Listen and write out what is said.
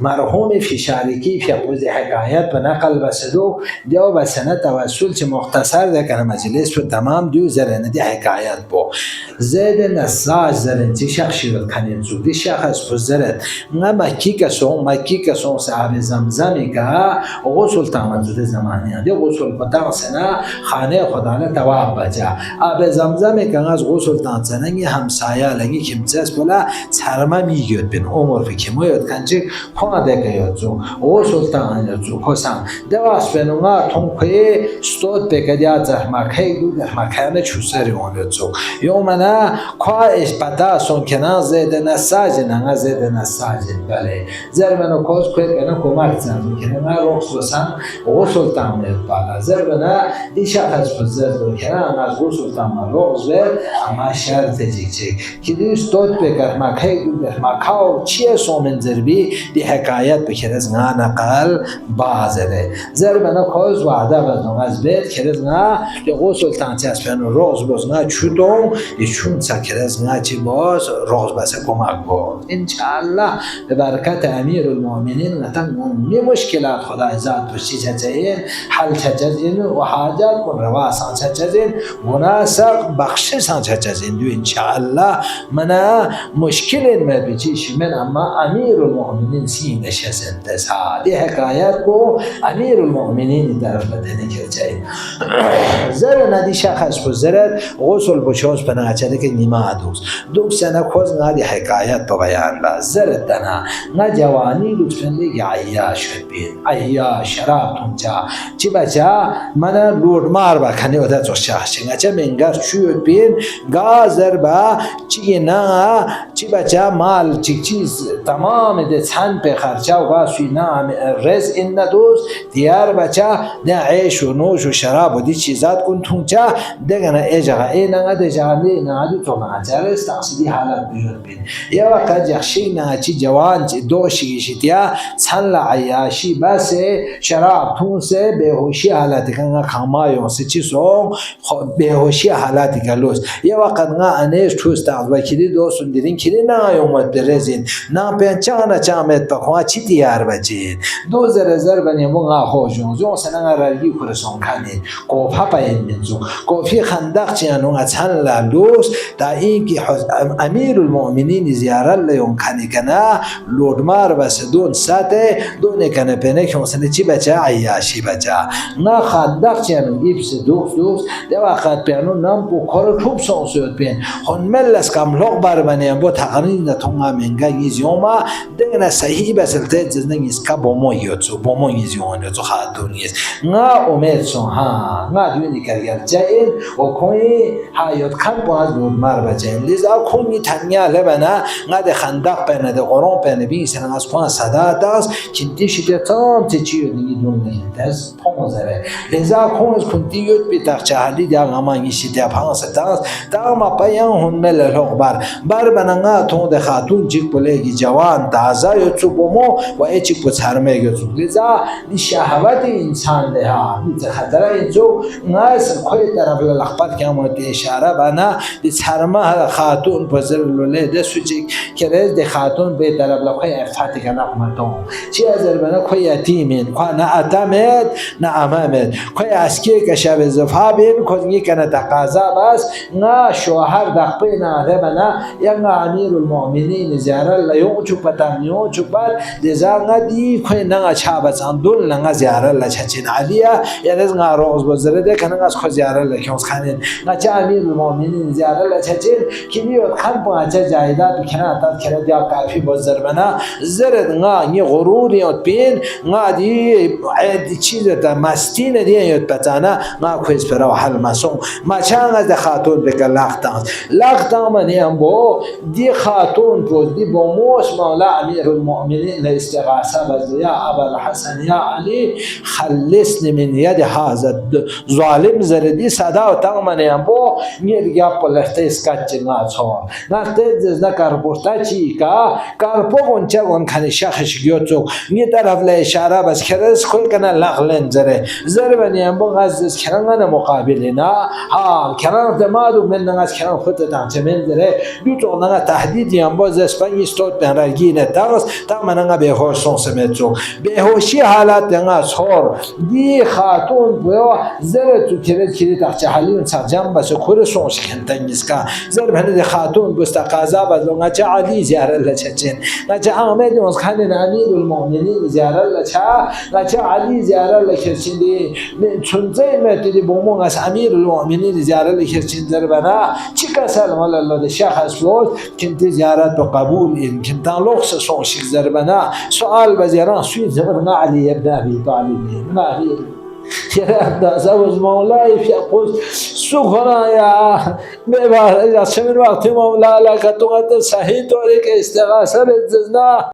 مرحوم فیشارکی فیقوز حکایت به نقل بسدو دیو بسنه توسل چه مختصر ده کنه مجلس و تمام دیو زرنه دی حکایت بو زید نساج زرن چی شخصی رو کنین زودی شخص پر زرن نه مکی کسون صحاب زمزمی که غسل تامد زود زمانی دی غسل پتاق سنه خانه خدانه تواب بجا آب زمزمی که از غسل تامد سنه همسایه لگی کمچس بلا چرمه میگید بین عمر فکر موید کنچه خواده که یادزو غسل تامد یادزو کسان دواس بینونا تونکوی ستود بکدیاد زحمکه دو زحمکه چوسری اون یادزو یومنا کواش پتا سون کنان زیده نساجن هنگا زیده نساجن بله زربنو کوز کوید کنان کمک زن کنان روخ بسن غسل تامد بالا زربنا دیشا خز بزرد کنان از غسل تامد روخ زد اما شرط جیک که دیو ستود بکد مکه دو زحمکه چیه سومن زربی دی حکایت بکرز نا نقل بازره زربنا کوز وعده بزنم از بیت کرز نا دی غسل تامد از پنو روخ بزنم چودون چون سکرز نا چی باز روخ بسه کمک بود انشاءالله به برکت امیر المؤمنین نتن می مشکلات خدا ذات پشتی چچین حل چچین و حاجات کن رواسان چچین مناسق بخششان چچین دو انشاءالله منا مشکل مبیچیش من اما امیر المؤمنین سی نشسن تسا دی حکایت کو امیر المؤمنین طرف بدنه که چین زر ندی شخص بزرد غسل بچوز پناچده که نیمه دو سنه کوز ندی حکایت با بیان با زرد دنا نا جوانی لطفاً لیگی عیاش شد بین عیاش شراب تونجا چی بچه منا لورمار با کنی و دست و شخصی چه منگر چود بین گازر با چی نا چی بچه مال چی چیز تمام ده چند پی خرچه و باسوی نا رز این ندوز دیار بچه ده عیش و نوش و شراب و دی چیزات کن تونجا دگنه ایجاقه این نگه جانی نگه تو نگه استقصدی حالت بیاد بین یا وقت جخشی نگه جوان دوشی شدیا چند عیاشی بس شراب تون سے بیهوشی حالتی کنگا کامایون سے چی سو بیهوشی حالتی کلوز یا وقت نگه انیش توست اغبا کلی دوستون دیدین کلی نگه اومد برزین نگه پینچانه چامت بخواه چی دیار بچین دو زر بنیمون نگه خوشون زون سه نگه رلگی کرسون کنین کوفا پاین منزون کوفی خندق چیانون چند لالوز دا این که امیر المؤمنین زیاره لیون کنی کنه لودمار بس دون ساته دونه کنه پنه که مثلا چی بچه عیاشی بچه نه خندق چیانون ایپس دوست ده وقت پیانو نام بو کار خوب سانسوید بین خون ملس کم لغ بر بنیم با تقنین نتونگا منگا یزیوما دنگنا صحیح بسلته جزنگ اسکا بومو یوتسو بومو یزیون یوتسو خاتونیز نه امید سون ها نه دوینی کرگر جایین و کنی حیات کن باز لودمار بچه لیزا کنی تنیا لبنا نه خندق پنه ده قرآن پنه بین سنن از پان صدا دست کنتی شده تام تچیو دیگه دون نهید دست پانزره لیزا کنز کنتی یود بی تخچه حالی دیگه غمانی شده پانس دست داما پیان هون مل لغ بر بننگا تون ده خاتون جیک بلگی جوان تازه یوتسو بومو و ایچیک بچرمه یوتسو لیزا دی شهوت انسان ده ها دی خطره اینجو ناس کوی طرف لخبت که همون دی اشاره بنا دی چرمه خاتون بزر لوله ده سوچیک که رز دی خاتون به طرف لخوی افتی که نقمتون چی از بنا کوی یتیمین کوی نه اتمید نه امامید کوی اسکی که شب زفا بین کوی کنه تقاضا بس نه شوهر دقبی نه بنا یا امیر المؤمنین زیاره لیون چوب تامیون چوبر دیزار ندی کوی نه چابت اندول نه زیاره لچچین علیه یا رز نه روز بزرده کنه از خو زیاره لکیون خانین نه چه امیر المؤمنین زیاره لچچین کی میاد خان پاچه جایداد بکنه تا کرد یا کافی بزرگ بنا زرد نه غروریات بین نه دی چیز تا مستین دی یاد بتانه نه کویس پر حل مسون ما چند از خاتون بکر لختان منی هم با دی خاتون پوز دی با موش مولا امیر المؤمنین استغاثه بز یا ابا الحسن یا علی خلصنی من ید هذا ظالم زردی صدا و تنگ منی هم با نیر گپ لخته اسکچ نه چهار نخته زد کارپوستا چی کا کارپو گونچه گون کنی شخص گیوتو نی طرف ل اشاره بس کرس کل کنه لغلن زر بنی هم با از کرنگان مقابل نه ها کرن دمادو من از کرن خودت انجام داره دو تو نه تهدیدی هم باز اسپانیش تو بنرگی نه داست تا من مننگا بیهوش سون سمیتو بیهوشی حالت دنگا سور دی خاتون بیو زر تو کلی تخچه حالیون سرجم بسو کور سون شکنتنگیز که زر بهنه دی خاتون بستا قازا بزو نچه علی زیاره لچچین نچه احمد مسخن امیر المؤمنین زیاره لچه نچه علی زیاره لکرچین دی چونزه متدی بومون از امیر المؤمنین زیاره لکرچین زر بنا چی کسل مال الله دی شیخ اسلوز کنتی زیارت با قبول این کنتان لغس سون شک زر بنا سؤال بزیران سوی زبرنا علی ابن ابی طالبی من غیر يا زوج مولاي في قوس سخنا يا ببار إذا سمر وقت مولا لك تقدر صحيح طريق استغاثة بالزنا